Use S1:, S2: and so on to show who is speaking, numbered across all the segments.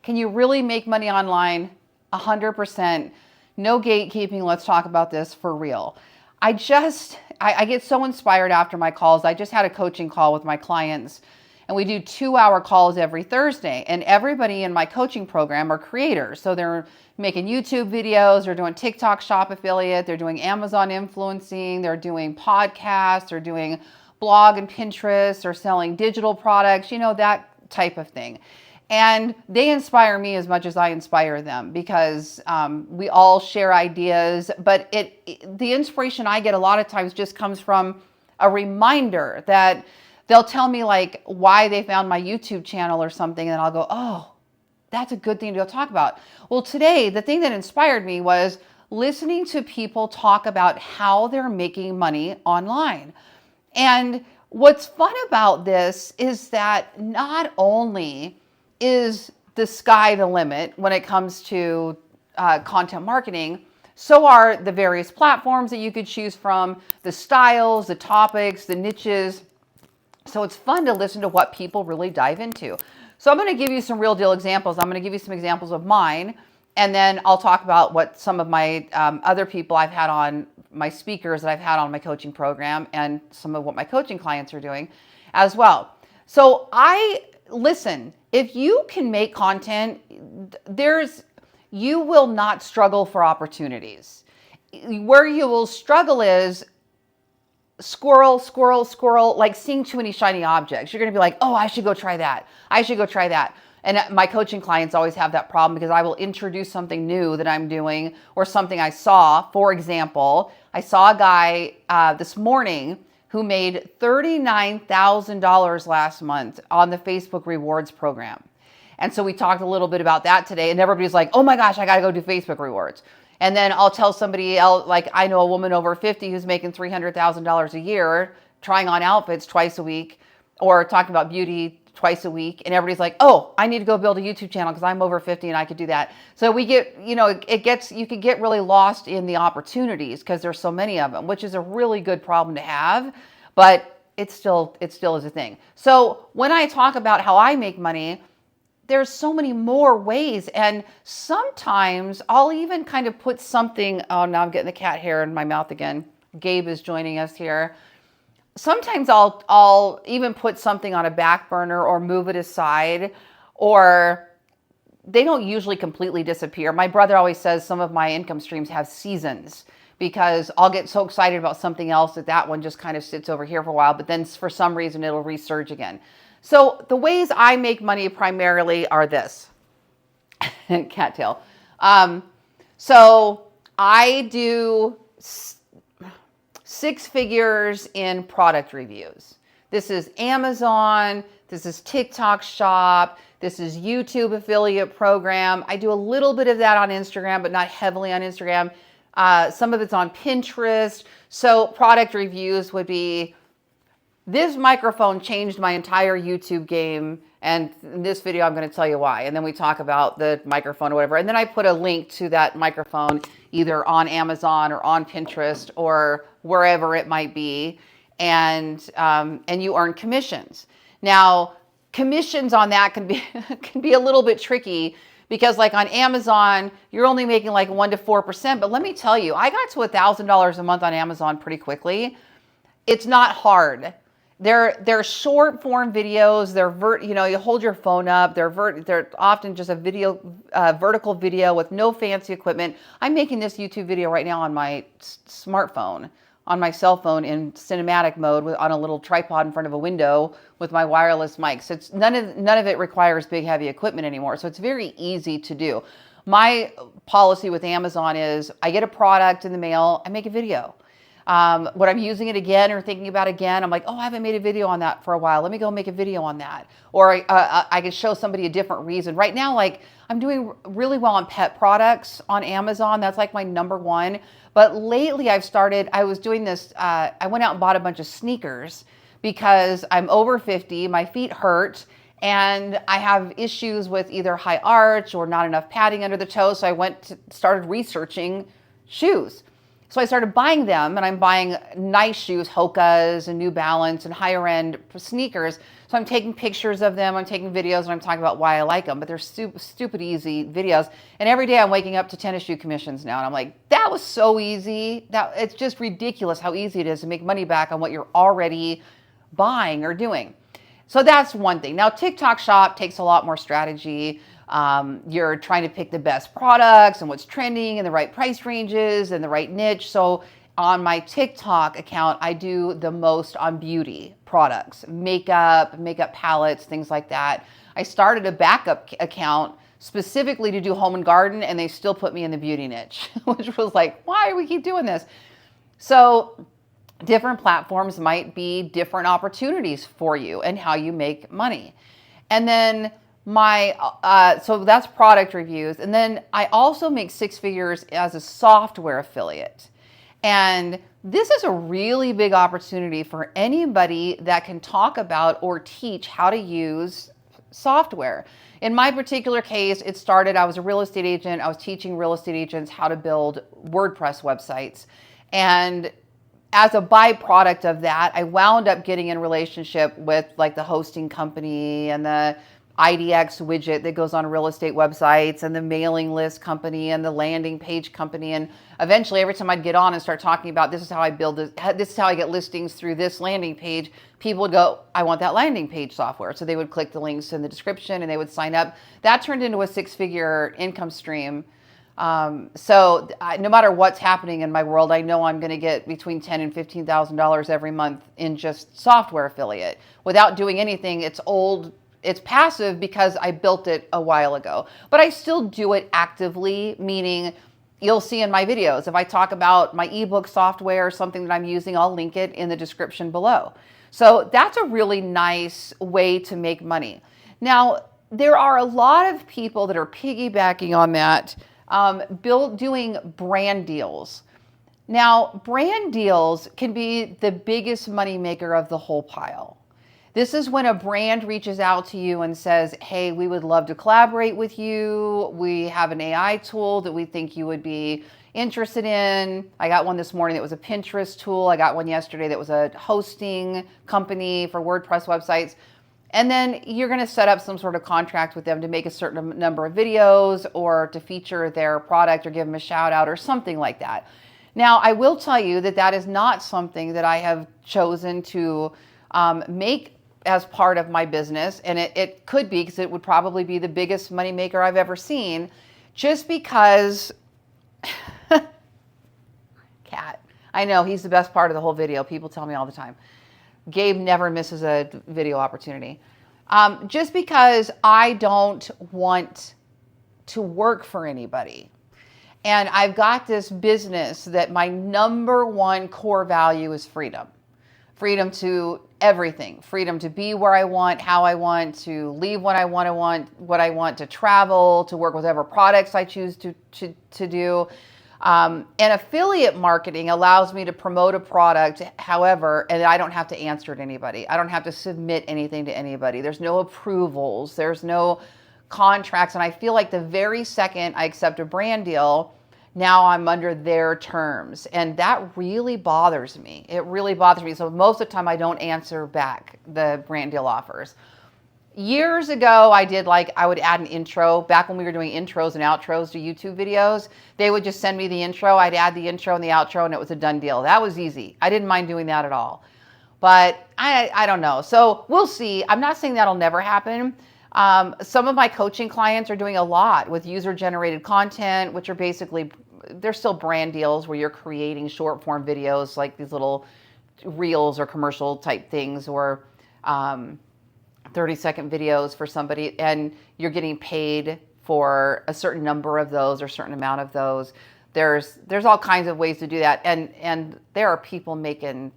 S1: Can you really make money online? 100%. No gatekeeping. Let's talk about this for real. I get so inspired after my calls. I just had a coaching call with my clients, and we do 2-hour calls every Thursday. And everybody in my coaching program are creators. So they're making YouTube videos, they're doing TikTok shop affiliate, they're doing Amazon influencing, they're doing podcasts, they're doing blog and Pinterest, or selling digital products, that type of thing. And they inspire me as much as I inspire them, because we all share ideas. But the inspiration I get a lot of times just comes from a reminder that they'll tell me like why they found my YouTube channel or something, and I'll go, oh, that's a good thing to go talk about. Well, today, the thing that inspired me was listening to people talk about how they're making money online. And what's fun about this is that not only is the sky the limit when it comes to content marketing, so are the various platforms that you could choose from, the styles, the topics, the niches. So it's fun to listen to what people really dive into. So I'm going to give you some real deal examples. I'm going to give you some examples of mine, and then I'll talk about what some of my other people I've had on, my speakers that I've had on my coaching program, and some of what my coaching clients are doing as well. So listen, if you can make content, you will not struggle for opportunities. Where you will struggle is squirrel, like seeing too many shiny objects. You're going to be like, oh, I should go try that. I should go try that. And my coaching clients always have that problem, because I will introduce something new that I'm doing, or something I saw. For example, I saw a guy this morning who made $39,000 last month on the Facebook rewards program. And so we talked a little bit about that today, and everybody's like, oh my gosh, I got to go do Facebook rewards. And then I'll tell somebody else, like I know a woman over 50 who's making $300,000 a year trying on outfits twice a week, or talking about beauty twice a week. And everybody's like, oh, I need to go build a YouTube channel because I'm over 50 and I could do that. So we get, you could get really lost in the opportunities because there's so many of them, which is a really good problem to have, but it still is a thing. So when I talk about how I make money, there's so many more ways. And sometimes I'll even kind of put something, oh, now I'm getting the cat hair in my mouth again. Gabe is joining us here. Sometimes I'll even put something on a back burner or move it aside, or they don't usually completely disappear. My brother always says some of my income streams have seasons, because I'll get so excited about something else that one just kind of sits over here for a while, but then for some reason it'll resurge again. So the ways I make money primarily are this. Cattail. So I do 6 figures in product reviews. This is Amazon, this is TikTok shop, this is YouTube affiliate program. I do a little bit of that on Instagram, but not heavily on Instagram. Some of it's on Pinterest. So product reviews would be, this microphone changed my entire YouTube game, and in this video I'm going to tell you why. And then we talk about the microphone or whatever. And then I put a link to that microphone either on Amazon or on Pinterest or wherever it might be. And you earn commissions. Now, commissions on that can be a little bit tricky, because like on Amazon, you're only making like 1 to 4%. But let me tell you, I got to $1,000 a month on Amazon pretty quickly. It's not hard. They're short form videos. You hold your phone up. They're often just a vertical video with no fancy equipment. I'm making this YouTube video right now on my smartphone, on my cell phone in cinematic mode on a little tripod in front of a window with my wireless mic. So none of it requires big heavy equipment anymore. So it's very easy to do. My policy with Amazon is I get a product in the mail, I make a video. When I'm using it again or thinking about it again, I'm like, oh, I haven't made a video on that for a while. Let me go make a video on that. Or I can show somebody a different reason. Right now, like I'm doing really well on pet products on Amazon. That's like my number one. But lately I was doing this, I went out and bought a bunch of sneakers because I'm over 50, my feet hurt, and I have issues with either high arch or not enough padding under the toe. So I started researching shoes. So I started buying them, and I'm buying nice shoes, Hoka's and New Balance and higher end sneakers. So I'm taking pictures of them, I'm taking videos, and I'm talking about why I like them, but they're stupid easy videos. And every day I'm waking up to tennis shoe commissions now, and I'm like, that was so easy. It's just ridiculous how easy it is to make money back on what you're already buying or doing. So that's one thing. Now, TikTok Shop takes a lot more strategy. You're trying to pick the best products and what's trending and the right price ranges and the right niche. So on my TikTok account, I do the most on beauty products, makeup palettes, things like that. I started a backup account specifically to do home and garden, and they still put me in the beauty niche, which was like, why do we keep doing this? So different platforms might be different opportunities for you and how you make money. And then so that's product reviews. And then I also make 6 figures as a software affiliate. And this is a really big opportunity for anybody that can talk about or teach how to use software. In my particular case, it started, I was a real estate agent. I was teaching real estate agents how to build WordPress websites. And as a byproduct of that, I wound up getting in relationship with like the hosting company and the IDX widget that goes on real estate websites and the mailing list company and the landing page company. And eventually every time I'd get on and start talking about this is how I build this is how I get listings through this landing page, people would go, I want that landing page software. So they would click the links in the description and they would sign up. That turned into a 6-figure income stream. So no matter what's happening in my world, I know I'm going to get between $10,000 and $15,000 every month in just software affiliate without doing anything. It's passive because I built it a while ago, but I still do it actively, meaning you'll see in my videos, if I talk about my ebook software or something that I'm using, I'll link it in the description below. So that's a really nice way to make money. Now, there are a lot of people that are piggybacking on that, doing brand deals. Now, brand deals can be the biggest money maker of the whole pile. This is when a brand reaches out to you and says, hey, we would love to collaborate with you. We have an AI tool that we think you would be interested in. I got one this morning that was a Pinterest tool. I got one yesterday that was a hosting company for WordPress websites. And then you're going to set up some sort of contract with them to make a certain number of videos or to feature their product or give them a shout out or something like that. Now, I will tell you that that is not something that I have chosen to make as part of my business, and it could be because it would probably be the biggest money maker I've ever seen, just because Cat, I know he's the best part of the whole video. People tell me all the time. Gabe never misses a video opportunity. Just because I don't want to work for anybody. And I've got this business that my number one core value is freedom. Freedom to everything. Freedom to be where I want, how I want, to leave when I what I want, to travel, to work with whatever products I choose to do. And affiliate marketing allows me to promote a product, however, and I don't have to answer to anybody. I don't have to submit anything to anybody. There's no approvals. There's no contracts. And I feel like the very second I accept a brand deal, now I'm under their terms. And that really bothers me. It really bothers me. So most of the time I don't answer back the brand deal offers. Years ago, I would add an intro. Back when we were doing intros and outros to YouTube videos, they would just send me the intro. I'd add the intro and the outro and it was a done deal. That was easy. I didn't mind doing that at all. But I don't know. So we'll see. I'm not saying that'll never happen. Some of my coaching clients are doing a lot with user-generated content, which are basically, they're still brand deals where you're creating short form videos like these little reels or commercial type things or 30-second videos for somebody, and you're getting paid for a certain number of those or a certain amount of those. There's all kinds of ways to do that. And there are people making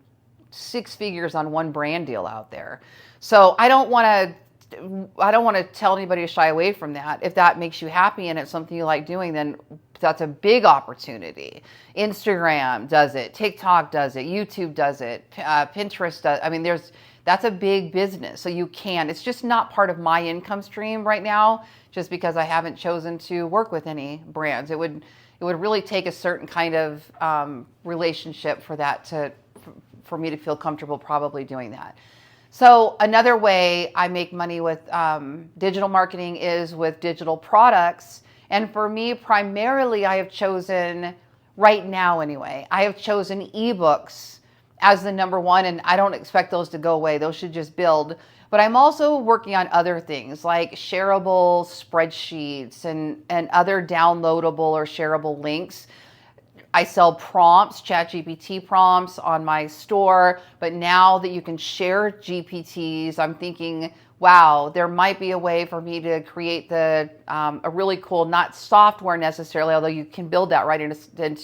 S1: 6 figures on one brand deal out there. So I don't want to tell anybody to shy away from that. If that makes you happy and it's something you like doing, then that's a big opportunity. Instagram does it, TikTok does it, YouTube does it, Pinterest does. I mean, that's a big business. So you can. It's just not part of my income stream right now, just because I haven't chosen to work with any brands. It would really take a certain kind of relationship for that for me to feel comfortable probably doing that. So another way I make money with digital marketing is with digital products. And for me, primarily, I have chosen, right now anyway, I have chosen ebooks as the number one, and I don't expect those to go away. Those should just build. But I'm also working on other things like shareable spreadsheets and other downloadable or shareable links. I sell prompts, ChatGPT prompts on my store, but now that you can share GPTs, I'm thinking, wow, there might be a way for me to create a really cool, not software necessarily, although you can build that right into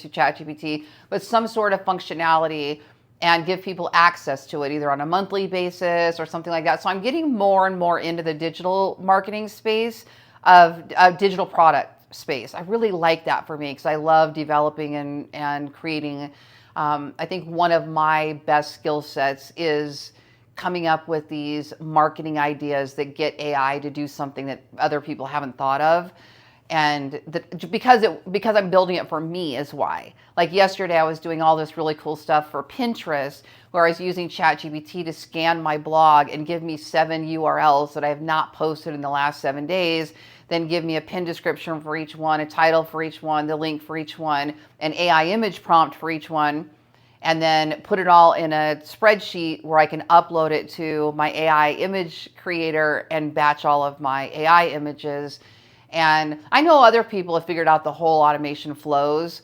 S1: ChatGPT, but some sort of functionality and give people access to it either on a monthly basis or something like that. So I'm getting more and more into the digital marketing space of digital product space. I really like that for me because I love developing and creating. I think one of my best skill sets is coming up with these marketing ideas that get AI to do something that other people haven't thought of. And because I'm building it for me is why. Like yesterday, I was doing all this really cool stuff for Pinterest, where I was using ChatGPT to scan my blog and give me 7 URLs that I have not posted in the last 7 days. Then give me a pin description for each one, a title for each one, the link for each one, an AI image prompt for each one, and then put it all in a spreadsheet where I can upload it to my AI image creator and batch all of my AI images. And I know other people have figured out the whole automation flows.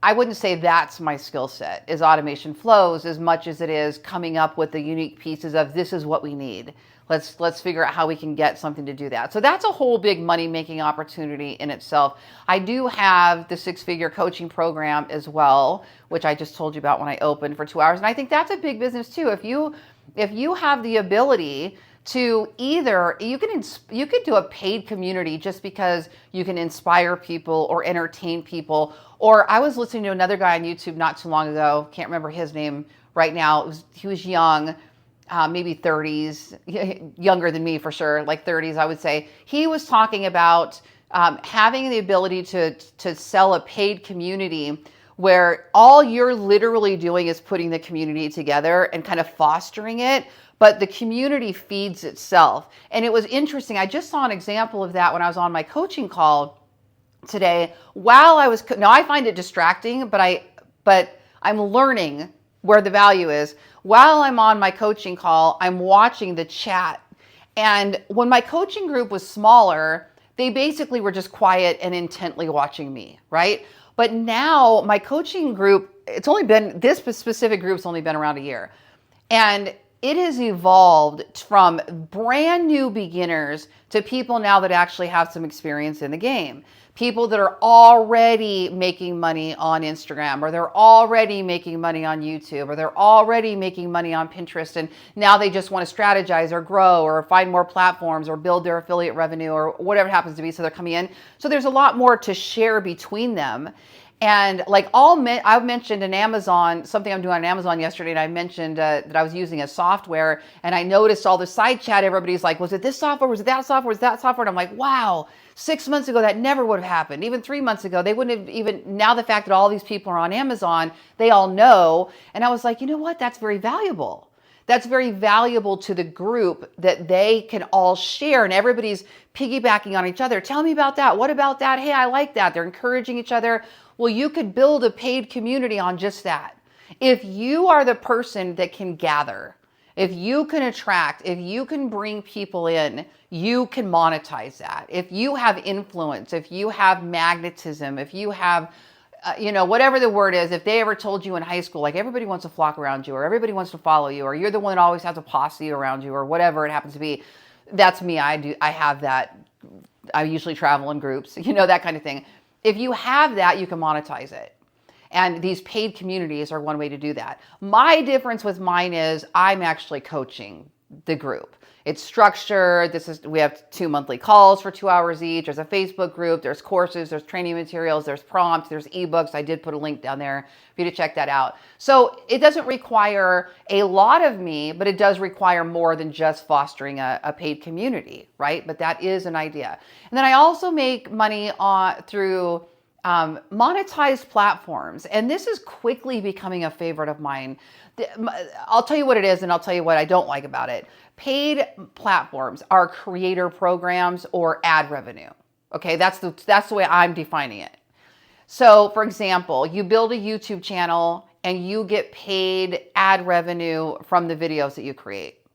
S1: I wouldn't say that's my skill set, is automation flows, as much as it is coming up with the unique pieces of this is what we need. Let's figure out how we can get something to do that. So that's a whole big money-making opportunity in itself. I do have the 6-figure coaching program as well, which I just told you about when I opened for 2 hours. And I think that's a big business too. If you have the ability to either, you could do a paid community just because you can inspire people or entertain people. Or I was listening to another guy on YouTube not too long ago, can't remember his name right now. He was young, maybe 30s, younger than me for sure, like 30s, I would say. He was talking about having the ability to sell a paid community where all you're literally doing is putting the community together and kind of fostering it, but the community feeds itself. And it was interesting. I just saw an example of that when I was on my coaching call today. While I was, now I find it distracting, but I'm learning where the value is. While I'm on my coaching call, I'm watching the chat. And when my coaching group was smaller, they basically were just quiet and intently watching me, right? But now my coaching group, this specific group's only been around a year. And it has evolved from brand new beginners to people now that actually have some experience in the game. People that are already making money on Instagram, or they're already making money on YouTube, or they're already making money on Pinterest, and now they just want to strategize or grow or find more platforms or build their affiliate revenue or whatever it happens to be. So they're coming in. So there's a lot more to share between them. And like I mentioned an Amazon, something I'm doing on Amazon yesterday, and I mentioned that I was using a software, and I noticed all the side chat, everybody's like, was it this software? Was it that software? Was that software? And I'm like, wow, 6 months ago, that never would have happened. Even 3 months ago, they wouldn't have even, now the fact that all these people are on Amazon, they all know. And I was like, you know what? That's very valuable. That's very valuable to the group that they can all share, and everybody's piggybacking on each other. Tell me about that. What about that? Hey, I like that. They're encouraging each other. Well, you could build a paid community on just that. If you are the person that can gather, if you can attract, if you can bring people in, you can monetize that. If you have influence, if you have magnetism, if you have, whatever the word is, if they ever told you in high school, like everybody wants to flock around you, or everybody wants to follow you, or you're the one that always has a posse around you, or whatever it happens to be, that's me. I have that. I usually travel in groups, that kind of thing. If you have that, you can monetize it. And these paid communities are one way to do that. My difference with mine is I'm actually coaching the group. It's structured. We have 2 monthly calls for 2 hours each. There's a Facebook group. There's courses. There's training materials. There's prompts. There's ebooks. I did put a link down there for you to check that out. So it doesn't require a lot of me, but it does require more than just fostering a paid community, right? But that is an idea. And then I also make money through monetize platforms. And this is quickly becoming a favorite of mine. I'll tell you what it is, and I'll tell you what I don't like about it. Paid platforms are creator programs or ad revenue. Okay, that's the way I'm defining it. So, for example, you build a YouTube channel and you get paid ad revenue from the videos that you create.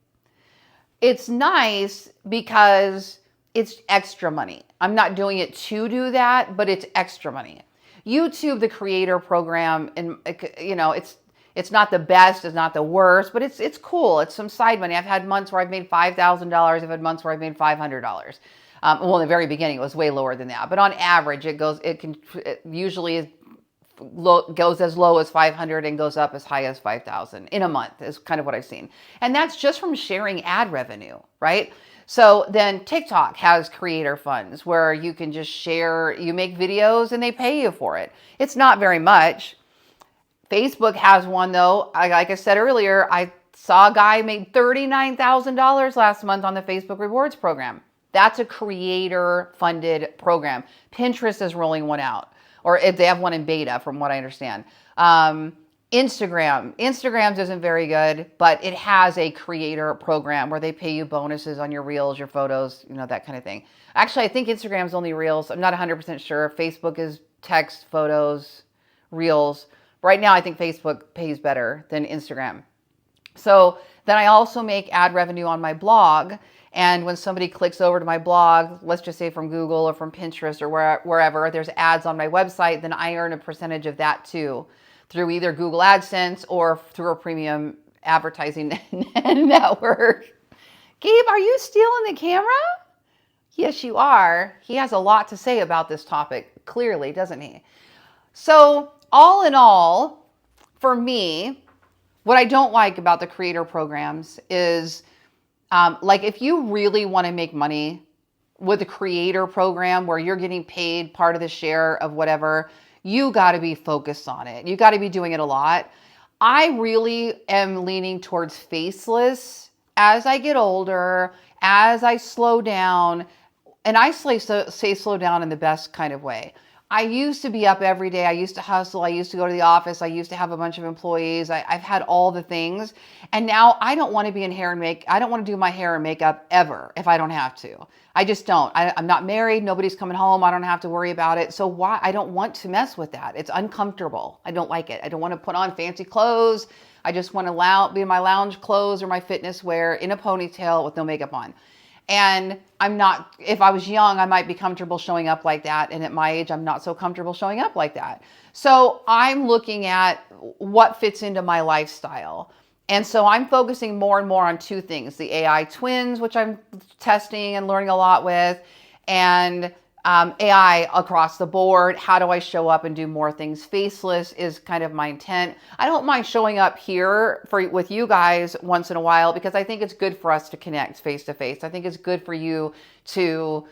S1: It's nice because it's extra money. I'm not doing it to do that, but it's extra money. YouTube, the creator program, and it's not the best, it's not the worst, but it's cool. It's some side money. I've had months where I've made $5,000. I've had months where I've made $500. Well, in the very beginning, it was way lower than that. But on average, it usually goes as low as 500 and goes up as high as 5,000 in a month is kind of what I've seen. And that's just from sharing ad revenue, right? So then TikTok has creator funds where you can just share, you make videos and they pay you for it. It's not very much. Facebook has one though. Like I said earlier, I saw a guy made $39,000 last month on the Facebook rewards program. That's a creator funded program. Pinterest is rolling one out, or if they have one in beta from what I understand. Instagram's isn't very good, but it has a creator program where they pay you bonuses on your reels, your photos, that kind of thing. Actually, I think Instagram's only reels. I'm not 100% sure. Facebook is text, photos, reels. Right now, I think Facebook pays better than Instagram. So then I also make ad revenue on my blog. And when somebody clicks over to my blog, let's just say from Google or from Pinterest or wherever, there's ads on my website, then I earn a percentage of that too, through either Google AdSense or through a premium advertising network. Gabe, are you stealing the camera? Yes, you are. He has a lot to say about this topic, clearly, doesn't he? So all in all, for me, what I don't like about the creator programs is if you really want to make money with a creator program where you're getting paid part of the share of whatever, you got to be focused on it. You got to be doing it a lot. I really am leaning towards faceless as I get older, as I slow down, and I say slow down in the best kind of way. I used to be up every day. I used to hustle. I used to go to the office. I used to have a bunch of employees. I've had all the things. And now I don't want to be in hair and makeup. I don't want to do my hair and makeup ever if I don't have to. I just don't. I'm not married. Nobody's coming home. I don't have to worry about it. So why? I don't want to mess with that. It's uncomfortable. I don't like it. I don't want to put on fancy clothes. I just want to be in my lounge clothes or my fitness wear in a ponytail with no makeup on. And if I was young, I might be comfortable showing up like that. And at my age, I'm not so comfortable showing up like that. So I'm looking at what fits into my lifestyle. And so I'm focusing more and more on two things: the AI twins, which I'm testing and learning a lot with, and AI across the board. How do I show up and do more things faceless is kind of my intent. I don't mind showing up here with you guys once in a while because I think it's good for us to connect face to face. I think it's good for you to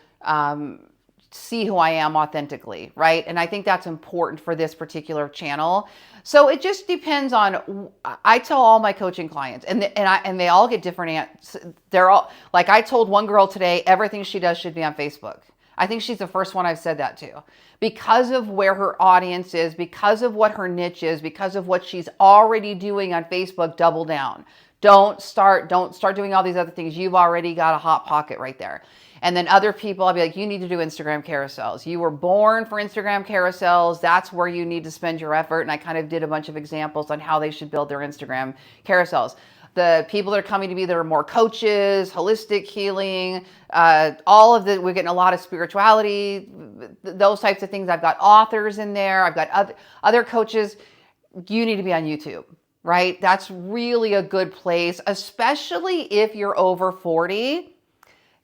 S1: see who I am authentically, right? And I think that's important for this particular channel. So it just depends on. I tell all my coaching clients, and they all get different answers. They're all like, I told one girl today, everything she does should be on Facebook. I think she's the first one I've said that to, because of where her audience is, because of what her niche is, because of what she's already doing on Facebook. Double down. Don't start doing all these other things. You've already got a hot pocket right there. And then other people, I'll be like, you need to do Instagram carousels. You were born for Instagram carousels. That's where you need to spend your effort. And I kind of did a bunch of examples on how they should build their Instagram carousels. The people that are coming to me that are more coaches, holistic healing, we're getting a lot of spirituality, those types of things. I've got authors in there. I've got other coaches. You need to be on YouTube, right? That's really a good place, especially if you're over 40.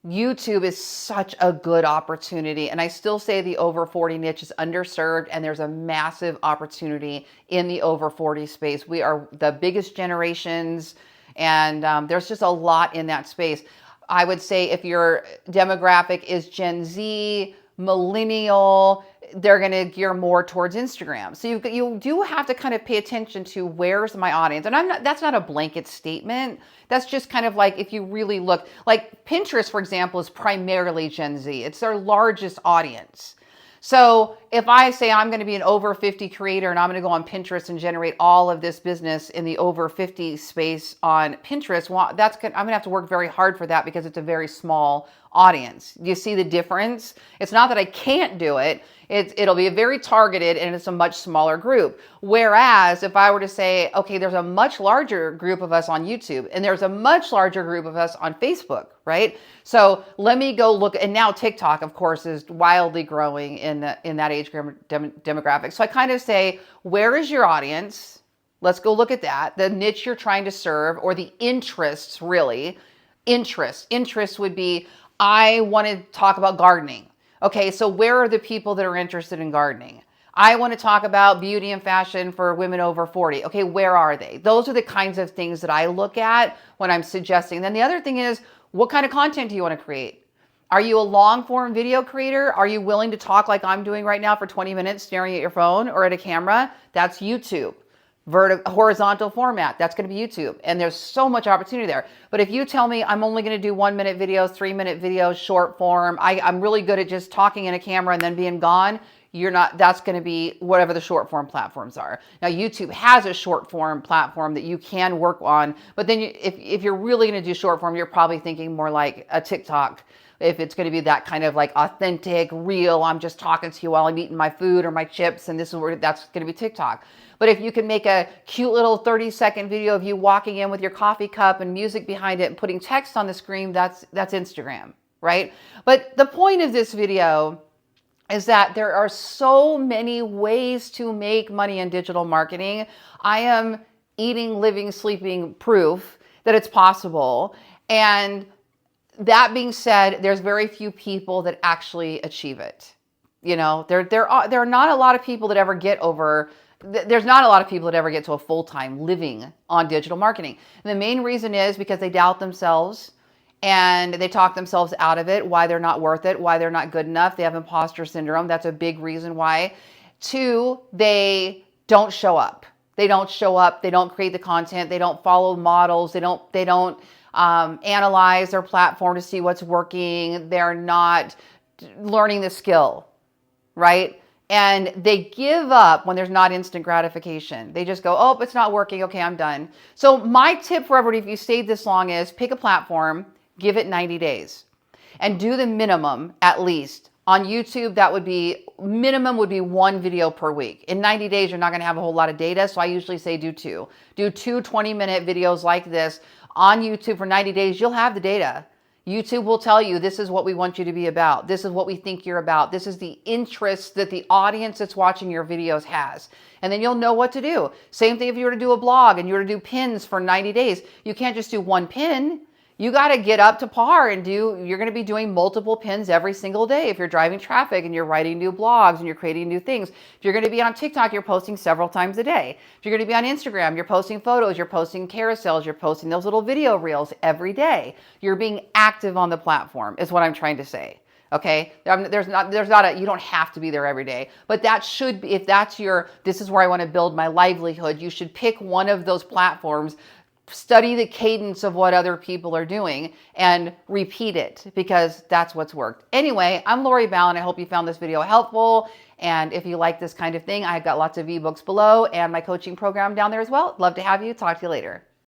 S1: YouTube is such a good opportunity. And I still say the over 40 niche is underserved, and there's a massive opportunity in the over 40 space. We are the biggest generations, and there's just a lot in that space. I would say if your demographic is Gen Z, millennial, they're going to gear more towards Instagram. So you do have to kind of pay attention to where's my audience. And that's not a blanket statement. That's just kind of like, if you really look, like Pinterest, for example, is primarily Gen Z. It's their largest audience. So if I say I'm going to be an over 50 creator and I'm going to go on Pinterest and generate all of this business in the over 50 space on Pinterest, well, I'm going to have to work very hard for that because it's a very small audience. Do you see the difference? It's not that I can't do it. It'll be very targeted and it's a much smaller group. Whereas if I were to say, okay, there's a much larger group of us on YouTube and there's a much larger group of us on Facebook, right? So let me go look, and now TikTok, of course, is wildly growing in that age demographic. So I kind of say, where is your audience? Let's go look at that. The niche you're trying to serve, or the interests, really. Interests would be, I want to talk about gardening. Okay, so where are the people that are interested in gardening? I want to talk about beauty and fashion for women over 40. Okay, where are they? Those are the kinds of things that I look at when I'm suggesting. Then the other thing is, what kind of content do you want to create? Are you a long form video creator? Are you willing to talk like I'm doing right now for 20 minutes staring at your phone or at a camera? That's YouTube. Horizontal format, that's going to be YouTube. And there's so much opportunity there. But if you tell me I'm only going to do 1 minute videos, 3 minute videos, short form, I'm really good at just talking in a camera and then being gone, you're not, that's going to be whatever the short form platforms are. Now, YouTube has a short form platform that you can work on, but then if you're really going to do short form, you're probably thinking more like a TikTok. If it's going to be that kind of like authentic, real, I'm just talking to you while I'm eating my food or my chips, and this is where that's going to be TikTok. But if you can make a cute little 30-second video of you walking in with your coffee cup and music behind it and putting text on the screen, that's Instagram, right? But the point of this video is that there are so many ways to make money in digital marketing. I am eating, living, sleeping proof that it's possible. And that being said, there's very few people that actually achieve it. You know, there are not a lot of people that ever get over. There's not a lot of people that ever get to a full-time living on digital marketing. And the main reason is because they doubt themselves and they talk themselves out of it, why they're not worth it, why they're not good enough. They have imposter syndrome. That's a big reason why. 2, they don't show up. They don't show up. They don't create the content. They don't follow models. They don't analyze their platform to see what's working. They're not learning the skill, right? And they give up when there's not instant gratification. They just go, oh, it's not working. Okay, I'm done. So my tip for everybody, if you stayed this long, is pick a platform, give it 90 days, and do the minimum at least. On YouTube, that would be, minimum would be 1 video per week. In 90 days, you're not gonna have a whole lot of data, so I usually say do 2. Do 2 20-minute videos like this on YouTube for 90 days. You'll have the data. YouTube will tell you, this is what we want you to be about. This is what we think you're about. This is the interest that the audience that's watching your videos has. And then you'll know what to do. Same thing if you were to do a blog and you were to do pins for 90 days. You can't just do 1 pin. You got to get up to par and you're going to be doing multiple pins every single day. If you're driving traffic and you're writing new blogs and you're creating new things. If you're going to be on TikTok, you're posting several times a day. If you're going to be on Instagram, you're posting photos, you're posting carousels, you're posting those little video reels every day. You're being active on the platform is what I'm trying to say. Okay. There's not you don't have to be there every day, but that should be, if that's this is where I want to build my livelihood, you should pick one of those platforms. Study the cadence of what other people are doing and repeat it, because that's what's worked. Anyway, I'm Lori Ballen. I hope you found this video helpful. And if you like this kind of thing, I've got lots of ebooks below and my coaching program down there as well. Love to have you. Talk to you later.